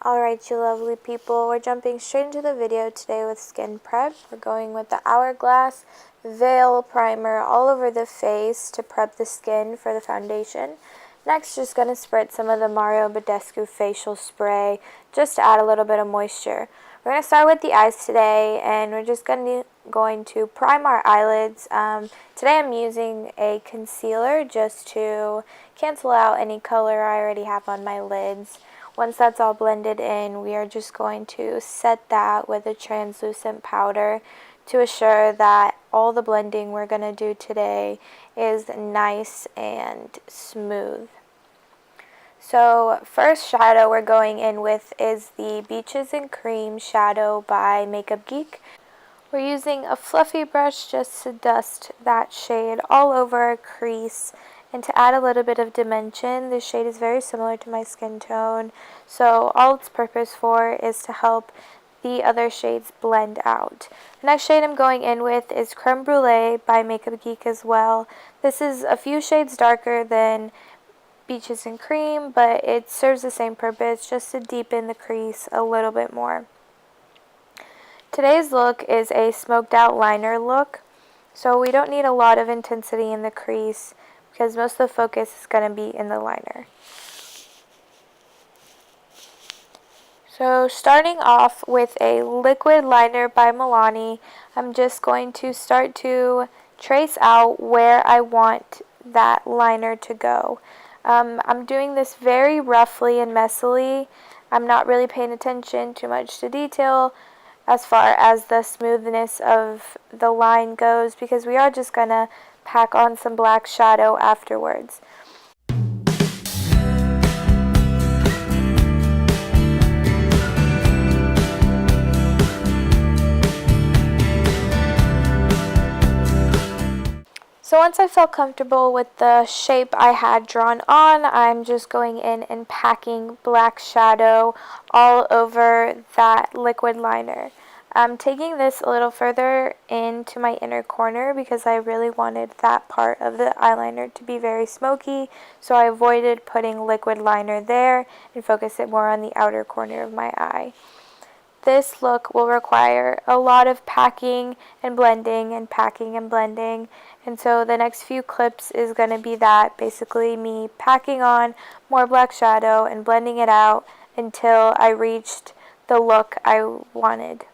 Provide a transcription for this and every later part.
Alright, you lovely people, we're jumping straight into the video today with skin prep. We're going with the Hourglass Veil Primer all over the face to prep the skin for the foundation. Next, just going to spread some of the Mario Badescu facial spray just to add a little bit of moisture. We're going to start with the eyes today, and we're just going to prime our eyelids. Today I'm using a concealer just to cancel out any color I already have on my lids. Once that's all blended in, we are just going to set that with a translucent powder to assure that all the blending we're going to do today is nice and smooth. So first shadow we're going in with is the Beaches and Cream shadow by Makeup Geek. We're using a fluffy brush just to dust that shade all over our crease. And to add a little bit of dimension, this shade is very similar to my skin tone, so all its purpose for is to help the other shades blend out. The next shade I'm going in with is Creme Brulee by Makeup Geek as well. This is a few shades darker than Beaches and Cream, but it serves the same purpose, just to deepen the crease a little bit more. Today's look is a smoked out liner look, so we don't need a lot of intensity in the crease, because most of the focus is going to be in the liner. So starting off with a liquid liner by Milani, I'm just going to start to trace out where I want that liner to go. I'm doing this very roughly and messily. I'm not really paying attention too much to detail as far as the smoothness of the line goes, because we are just going to pack on some black shadow afterwards. So once I felt comfortable with the shape I had drawn on, I'm just going in and packing black shadow all over that liquid liner. I'm taking this a little further into my inner corner because I really wanted that part of the eyeliner to be very smoky, so I avoided putting liquid liner there and focused it more on the outer corner of my eye. This look will require a lot of packing and blending and packing and blending, and so the next few clips is going to be that, basically me packing on more black shadow and blending it out until I reached the look I wanted.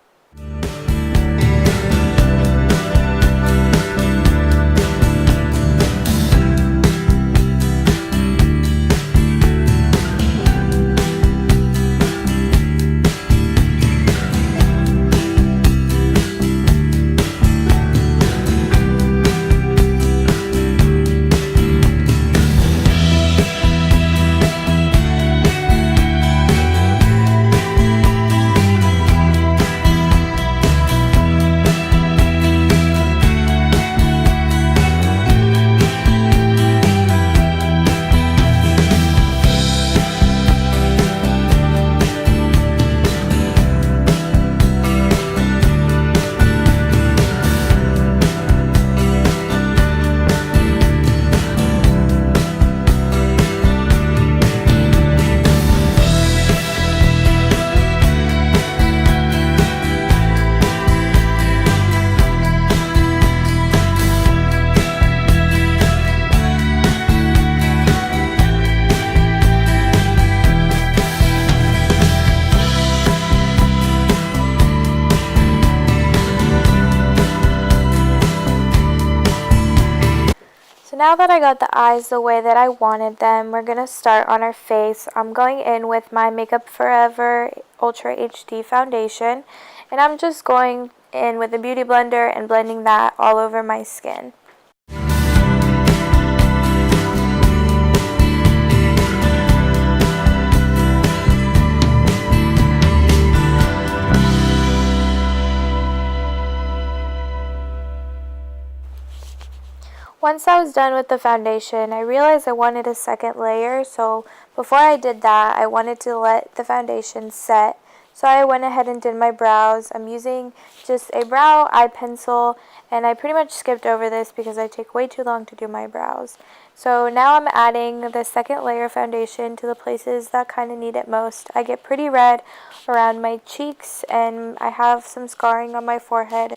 Now that I got the eyes the way that I wanted them, we're going to start on our face. I'm going in with my Makeup Forever Ultra HD foundation, and I'm just going in with a beauty blender and blending that all over my skin. Once I was done with the foundation, I realized I wanted a second layer, so before I did that, I wanted to let the foundation set. So I went ahead and did my brows. I'm using just a brow eye pencil, and I pretty much skipped over this because I take way too long to do my brows. So now I'm adding the second layer of foundation to the places that kind of need it most. I get pretty red around my cheeks and I have some scarring on my forehead.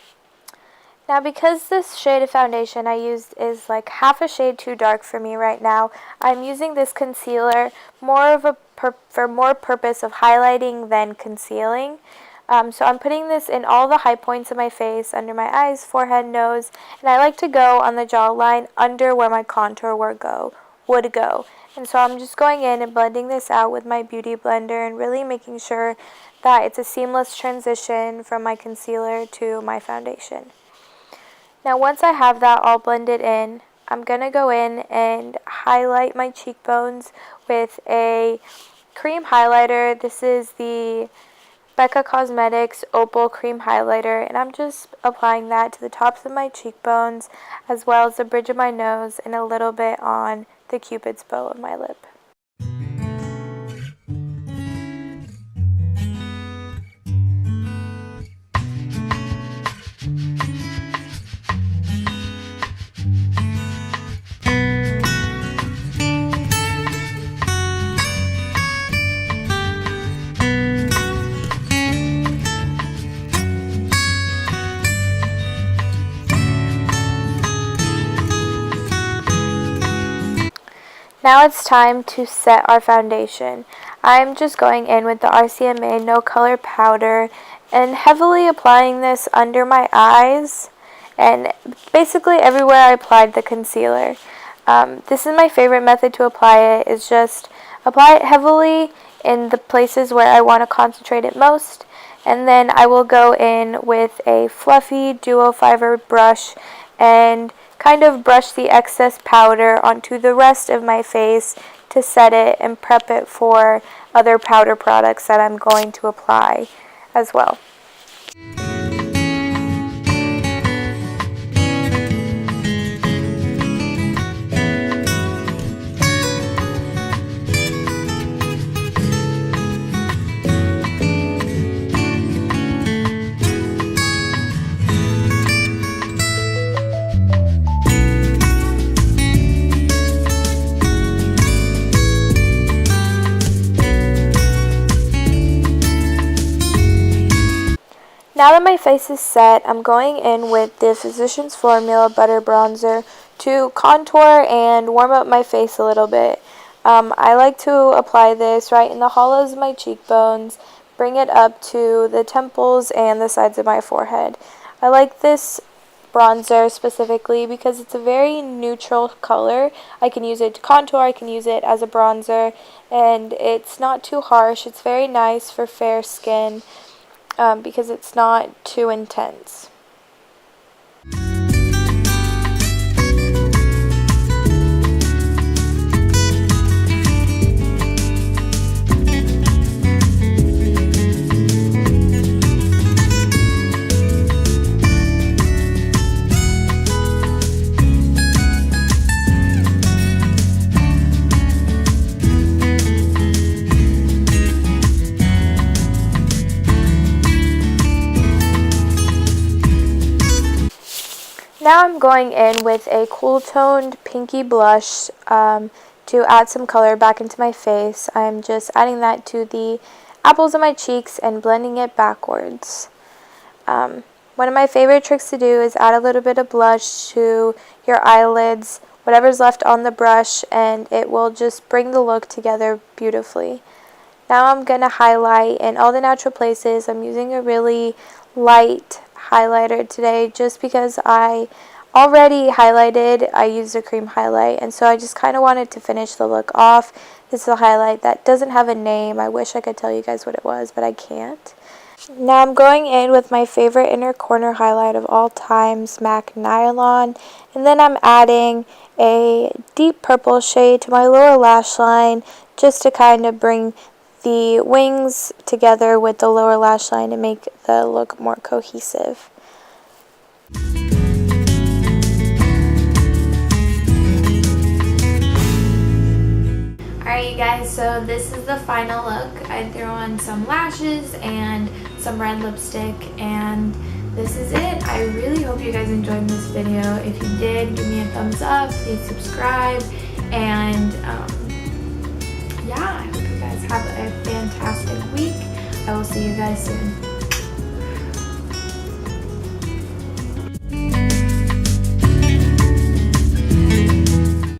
Now because this shade of foundation I used is like half a shade too dark for me right now, I'm using this concealer for more purpose of highlighting than concealing. So I'm putting this in all the high points of my face, under my eyes, forehead, nose, and I like to go on the jawline under where my contour would go. And so I'm just going in and blending this out with my beauty blender and really making sure that it's a seamless transition from my concealer to my foundation. Now once I have that all blended in, I'm going to go in and highlight my cheekbones with a cream highlighter. This is the Becca Cosmetics Opal Cream Highlighter, and I'm just applying that to the tops of my cheekbones as well as the bridge of my nose and a little bit on the Cupid's bow of my lip. Now it's time to set our foundation. I'm just going in with the RCMA No Color Powder and heavily applying this under my eyes and basically everywhere I applied the concealer. This is my favorite method to apply it, is just apply it heavily in the places where I want to concentrate it most, and then I will go in with a fluffy duo fiber brush and kind of brush the excess powder onto the rest of my face to set it and prep it for other powder products that I'm going to apply as well. Now that my face is set, I'm going in with the Physicians Formula Butter Bronzer to contour and warm up my face a little bit. I like to apply this right in the hollows of my cheekbones, bring it up to the temples and the sides of my forehead. I like this bronzer specifically because it's a very neutral color. I can use it to contour, I can use it as a bronzer, and it's not too harsh. It's very nice for fair skin. Because it's not too intense. Now I'm going in with a cool toned pinky blush to add some color back into my face. I'm just adding that to the apples of my cheeks and blending it backwards. One of my favorite tricks to do is add a little bit of blush to your eyelids, whatever's left on the brush, and it will just bring the look together beautifully. Now I'm going to highlight in all the natural places. I'm using a really light highlighter today just because I already highlighted. I used a cream highlight, and so I just kind of wanted to finish the look off. This is a highlight that doesn't have a name. I wish I could tell you guys what it was, but I can't. Now I'm going in with my favorite inner corner highlight of all time, MAC Nylon, and then I'm adding a deep purple shade to my lower lash line just to kind of bring the wings together with the lower lash line to make the look more cohesive. Alright you guys, so this is the final look. I threw on some lashes and some red lipstick, and this is it. I really hope you guys enjoyed this video. If you did, give me a thumbs up, please subscribe, And yeah, I hope you guys have a fantastic week. I will see you guys soon.